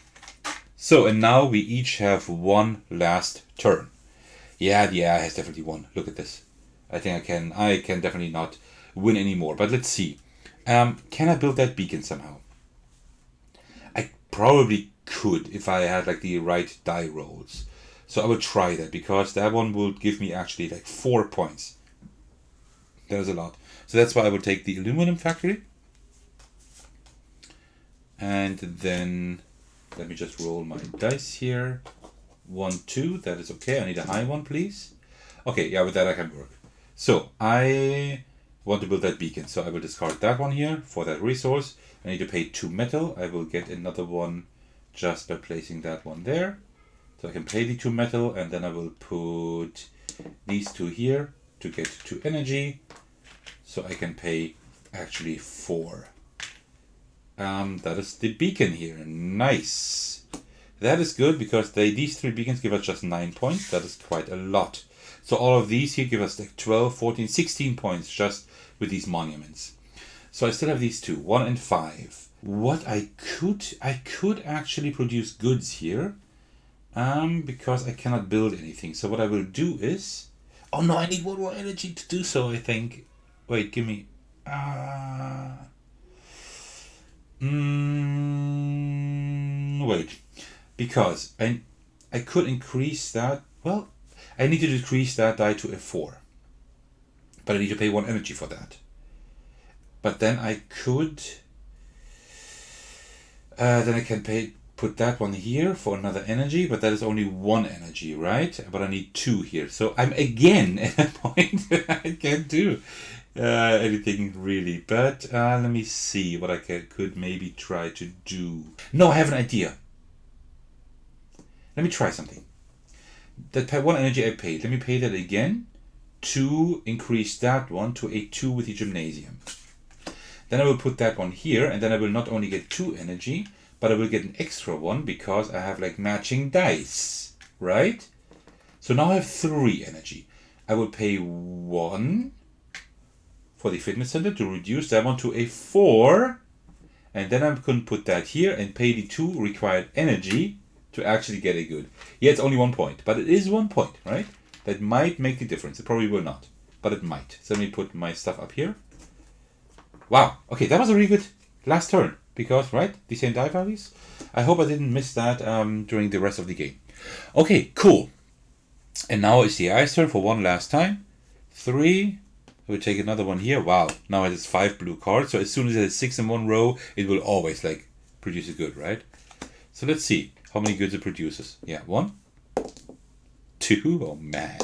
So, and now we each have one last turn. Yeah, the AI has definitely won. Look at this. I think I can definitely not win anymore. But let's see. Can I build that beacon somehow? I probably could if I had like the right die rolls. So I will try that because that one will give me actually like 4 points. That is a lot. So that's why I will take the aluminum factory. And then let me just roll my dice here. 1, 2, that is okay. I need a high one, please. Okay, yeah, with that I can work. So I want to build that beacon. So I will discard that one here for that resource. I need to pay 2 metal. I will get another one just by placing that one there. So I can pay the 2 metal, and then I will put these 2 here to get 2 energy. So I can pay actually 4. That is the beacon here. Nice. That is good because these 3 beacons give us just 9 points. That is quite a lot. So all of these here give us like 12, 14, 16 points just with these monuments. So I still have these 2, 1 and 5. What I could actually produce goods here, because I cannot build anything. So what I will do is, oh no, I need 1 more energy to do so. I think. Wait, give me. Wait, because I could increase that. Well, I need to decrease that die to a 4, but I need to pay 1 energy for that. But then I could. Then I can put that one here for another energy, but that is only 1 energy, right? But I need 2 here, so I'm again at a point I can't do anything really. But let me see what I could maybe try to do. No, I have an idea. Let me try something. That 1 energy I paid, let me pay that again to increase that one to a 2 with the gymnasium. Then I will put that one here, and then I will not only get 2 energy, but I will get an extra one because I have like matching dice, right? So now I have 3 energy. I will pay 1 for the fitness center to reduce that one to a 4, and then I can put that here and pay the 2 required energy to actually get a good. Yeah, it's only 1 point, but it is 1 point, right? That might make the difference. It probably will not, but it might. So let me put my stuff up here. Wow, okay, that was a really good last turn, because, right, the same die values? I hope I didn't miss that during the rest of the game. Okay, cool. And now it's the AI's turn for one last time. 3, I will take another one here. Wow, now it has 5 blue cards, so as soon as it has 6 in one row, it will always, like, produce a good, right? So let's see how many goods it produces. Yeah, 1, 2, oh man.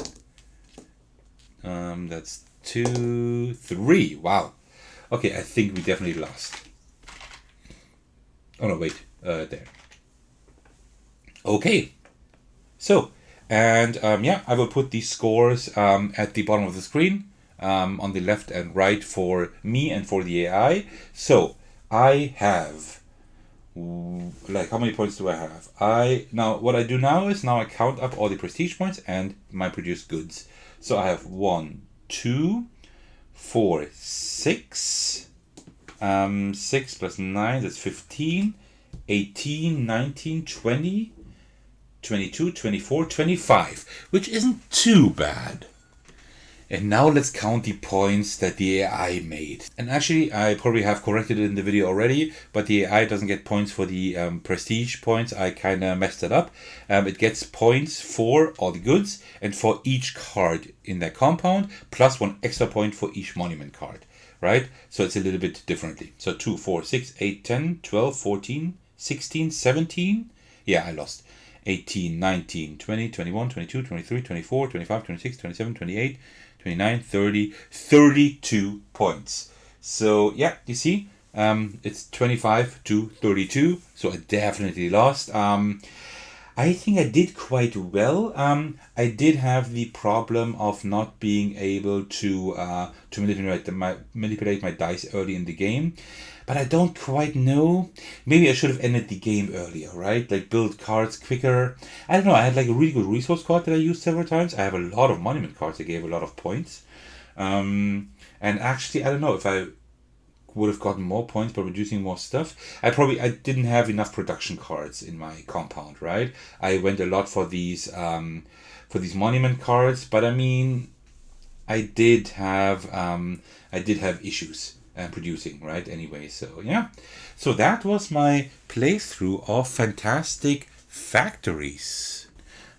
That's 2, 3, wow. Okay, I think we definitely lost. Oh no, wait, there. Okay, so, and yeah, I will put these scores at the bottom of the screen, on the left and right for me and for the AI. So, I have, like, how many points do I have? Now, what I do now is, now I count up all the prestige points and my produced goods. So I have 1, 2, 4, 6, 6 plus 9, that's 15, 18, 19, 20, 22, 24, 25, which isn't too bad. And now let's count the points that the AI made. And actually, I probably have corrected it in the video already, but the AI doesn't get points for the prestige points. I kind of messed it up. It gets points for all the goods and for each card in that compound, plus 1 extra point for each monument card, right? So it's a little bit differently. So 2, 4, 6, 8, 10, 12, 14, 16, 17. Yeah, I lost. 18, 19, 20, 21, 22, 23, 24, 25, 26, 27, 28, 29, 30, 32 points. So yeah, you see, it's 25 to 32. So I definitely lost. I think I did quite well. I did have the problem of not being able to manipulate my dice early in the game, but I don't quite know. Maybe I should have ended the game earlier, right? Like build cards quicker. I don't know. I had like a really good resource card that I used several times. I have a lot of monument cards that gave a lot of points. And actually, I don't know if I would have gotten more points by reducing more stuff. I didn't have enough production cards in my compound, right? I went a lot for these monument cards, but I mean, I did have issues producing, right? Anyway, so yeah, so that was my playthrough of Fantastic Factories.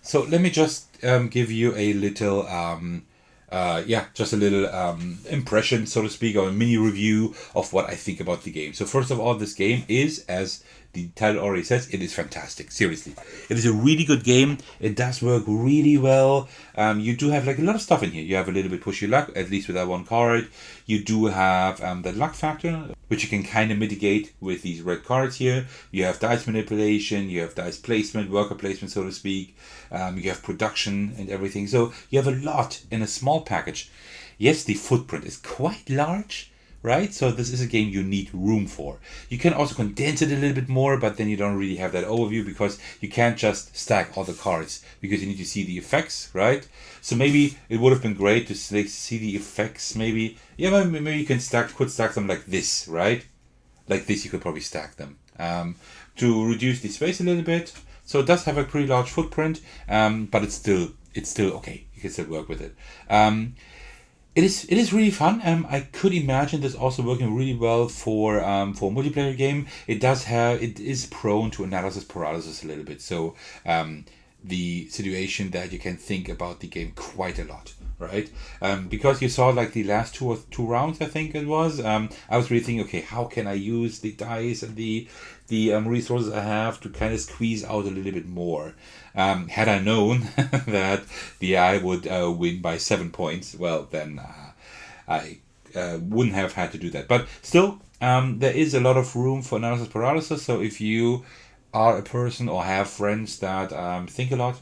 So let me just give you a little just a little impression, so to speak, or a mini review of what I think about the game. So first of all, this game is, as the title already says, it is fantastic. Seriously, it is a really good game. It does work really well. You do have like a lot of stuff in here. You have a little bit push your luck, at least with that one card. You do have the luck factor, which you can kind of mitigate with these red cards here. You have dice manipulation. You have dice placement, worker placement, so to speak. You have production and everything. So you have a lot in a small package. Yes, the footprint is quite large, right? So this is a game you need room for. You can also condense it a little bit more, but then you don't really have that overview because you can't just stack all the cards because you need to see the effects, right? So maybe it would have been great to see the effects. Maybe you can could stack them like this, right? Like this, you could probably stack them to reduce the space a little bit. So it does have a pretty large footprint, but it's still okay. You can still work with it. It is really fun. I could imagine this also working really well for a multiplayer game. It is prone to analysis paralysis a little bit. So the situation that you can think about the game quite a lot, right? Because you saw like the last two rounds, I think it was. I was really thinking, okay, how can I use the dice and the resources I have to kind of squeeze out a little bit more. Had I known that the AI would win by 7 points, well, then I wouldn't have had to do that. But still, there is a lot of room for analysis paralysis. So if you are a person or have friends that think a lot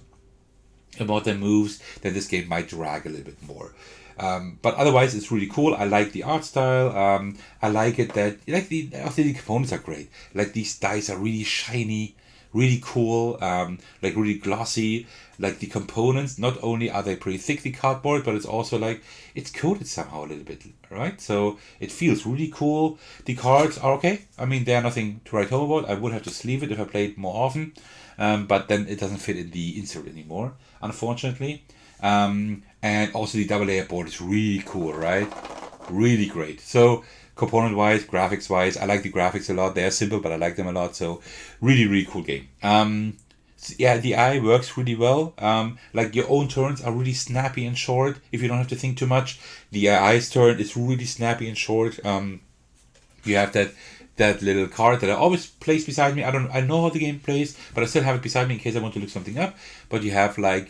about their moves, then this game might drag a little bit more. But otherwise, it's really cool. I like the art style. I like it that the components are great. Like these dice are really shiny, really cool, like really glossy. Like the components, not only are they pretty thick, the cardboard, but it's also like it's coated somehow a little bit, right? So it feels really cool. The cards are okay. I mean, they're nothing to write home about. I would have to sleeve it if I played more often, but then it doesn't fit in the insert anymore, unfortunately. And also the double layer board is really cool, right? Really great. So component wise, graphics wise, I like the graphics a lot. They're simple, but I like them a lot. So really cool game. Yeah, the eye works really well. Like your own turns are really snappy and short. If you don't have to think too much, the AI's turn is really snappy and short. You have that little card that I always place beside me. I know how the game plays, but I still have it beside me in case I want to look something up. But you have like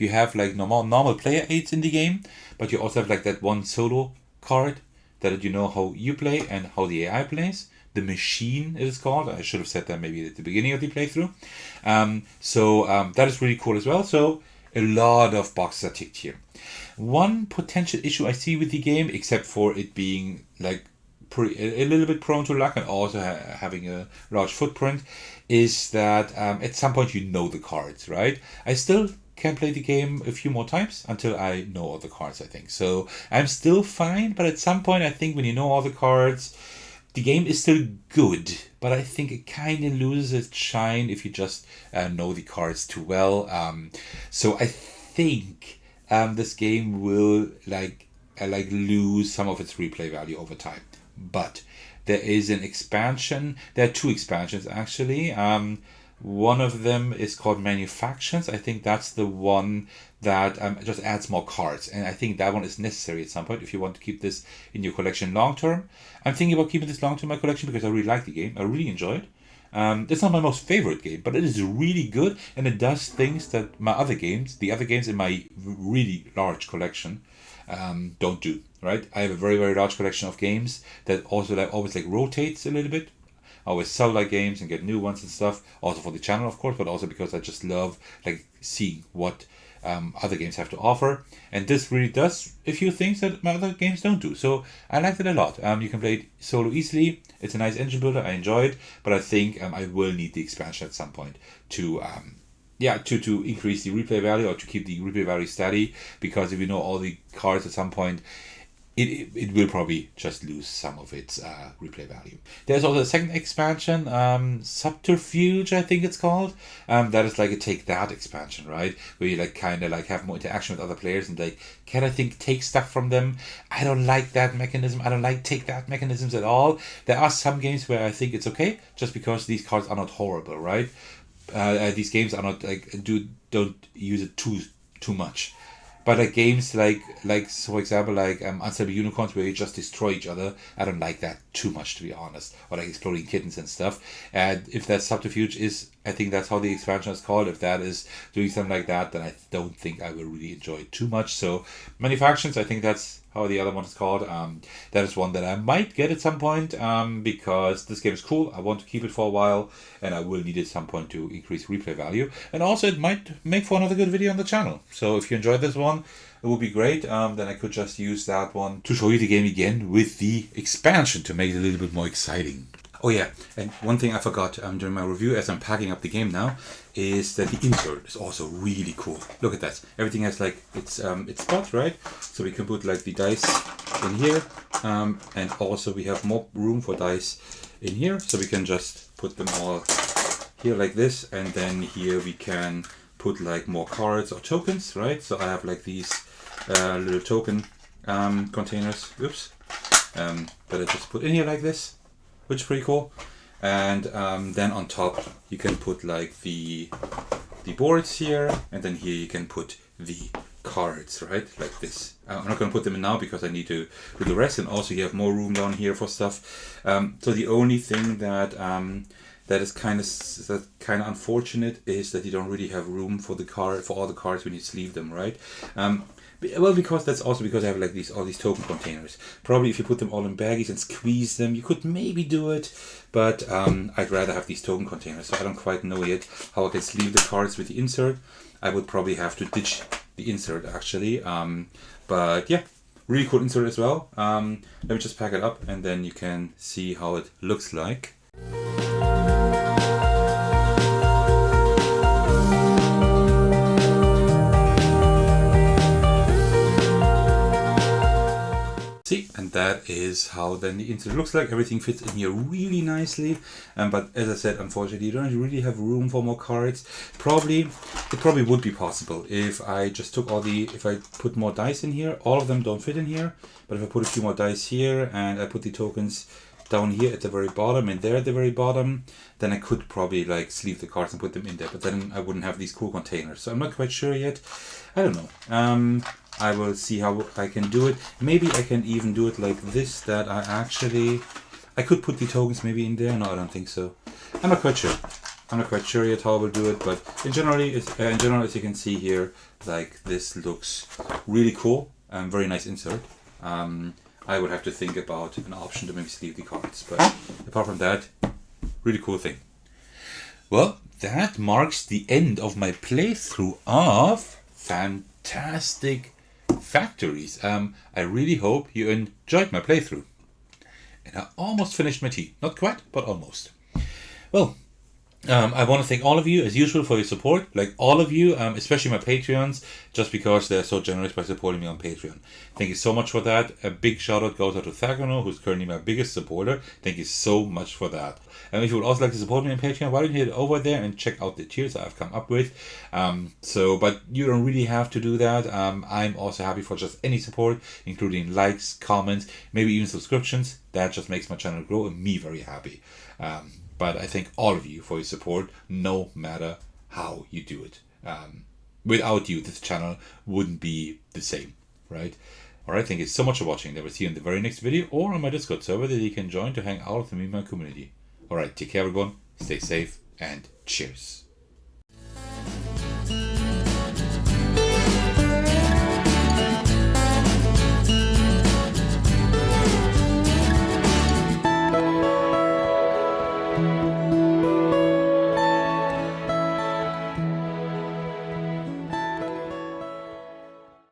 normal player aids in the game, but you also have like that one solo card that you know how you play and how the AI plays. The machine it is called. I should have said that maybe at the beginning of the playthrough. That is really cool as well. So a lot of boxes are ticked here. One potential issue I see with the game, except for it being like a little bit prone to luck and also having a large footprint, is that at some point you know the cards, right? I still can play the game a few more times until I know all the cards, I think. So I'm still fine, but at some point I think when you know all the cards, the game is still good, but I think it kind of loses its shine if you just know the cards too well. So I think this game will lose some of its replay value over time. But there is an expansion. There are two expansions actually. One of them is called Manufactions. I think that's the one that just adds more cards, and I think that one is necessary at some point if you want to keep this in your collection long term. I'm thinking about keeping this long term in my collection because I really like the game. I really enjoy it. It's not my most favorite game, but it is really good, and it does things that the other games in my really large collection, don't do. Right? I have a very, very large collection of games that also always rotates a little bit. I always sell games and get new ones and stuff. Also for the channel, of course, but also because I just love seeing what other games have to offer. And this really does a few things that my other games don't do. So I liked it a lot. You can play it solo easily. It's a nice engine builder. I enjoy it, but I think I will need the expansion at some point to increase the replay value, or to keep the replay value steady, because if you know all the cards at some point, it will probably just lose some of its replay value. There's also a second expansion, Subterfuge, I think it's called. That is a take that expansion, right? Where you have more interaction with other players and take stuff from them. I don't like that mechanism. I don't like take that mechanisms at all. There are some games where I think it's okay, just because these cards are not horrible, right? These games are not don't use it too much. But games like for example Unstable Unicorns, where you just destroy each other, I don't like that too much, to be honest. Or Exploding Kittens and stuff. And if that Subterfuge is, I think that's how the expansion is called, if that is doing something like that, then I don't think I will really enjoy it too much. So Manufactions, I think that's how the other one is called. That is one that I might get at some point, because this game is cool. I want to keep it for a while, and I will need it at some point to increase replay value. And also it might make for another good video on the channel. So if you enjoyed this one, it would be great. Then I could just use that one to show you the game again with the expansion to make it a little bit more exciting. Oh yeah, and one thing I forgot during my review, as I'm packing up the game now, is that the insert is also really cool. Look at that. Everything has its spots, right? So we can put the dice in here, and also we have more room for dice in here, so we can just put them all here like this, and then here we can put more cards or tokens, right? So I have these little token containers, oops, that I just put in here like this, which is pretty cool. And then on top you can put the boards here, and then here you can put the cards, right, like this. I'm not going to put them in now because I need to do the rest, and also you have more room down here for stuff. So the only thing that is kind of unfortunate is that you don't really have room for all the cards when you sleeve them, right? Well, because that's also because I have all these token containers. Probably if you put them all in baggies and squeeze them, you could maybe do it, but I'd rather have these token containers. So I don't quite know yet how I can sleeve the cards with the insert. I would probably have to ditch the insert actually. But yeah, really cool insert as well. Let me just pack it up, and then you can see how it looks like. See, and that is how then the insert looks like. Everything fits in here really nicely, but as I said, unfortunately you don't really have room for more cards. It probably would be possible if I just took if I put more dice in here. All of them don't fit in here, but if I put a few more dice here, and I put the tokens down here at the very bottom and there at the very bottom, then I could probably sleeve the cards and put them in there, but then I wouldn't have these cool containers. So I'm not quite sure yet. I don't know. I will see how I can do it. Maybe I can even do it like this, that I could put the tokens maybe in there. No, I don't think so. I'm not quite sure. I'm not quite sure yet how I will do it, but in general, as you can see here, this looks really cool. Very nice insert. I would have to think about an option to maybe sleeve the cards, but apart from that, really cool thing. Well, that marks the end of my playthrough of Fantastic Factories. I really hope you enjoyed my playthrough. And I almost finished my tea. Not quite, but almost. Well, I want to thank all of you, as usual, for your support. All of you, especially my Patreons, just because they're so generous by supporting me on Patreon. Thank you so much for that. A big shout out goes out to Thagano, who's currently my biggest supporter. Thank you so much for that. And if you would also like to support me on Patreon, why don't you head over there and check out the tiers I've come up with. But you don't really have to do that. I'm also happy for just any support, including likes, comments, maybe even subscriptions. That just makes my channel grow and me very happy. But I thank all of you for your support, no matter how you do it. Without you, this channel wouldn't be the same, right? Alright, thank you so much for watching. I will see you in the very next video or on my Discord server that you can join to hang out with me and my community. Alright, take care everyone. stay safe, and cheers.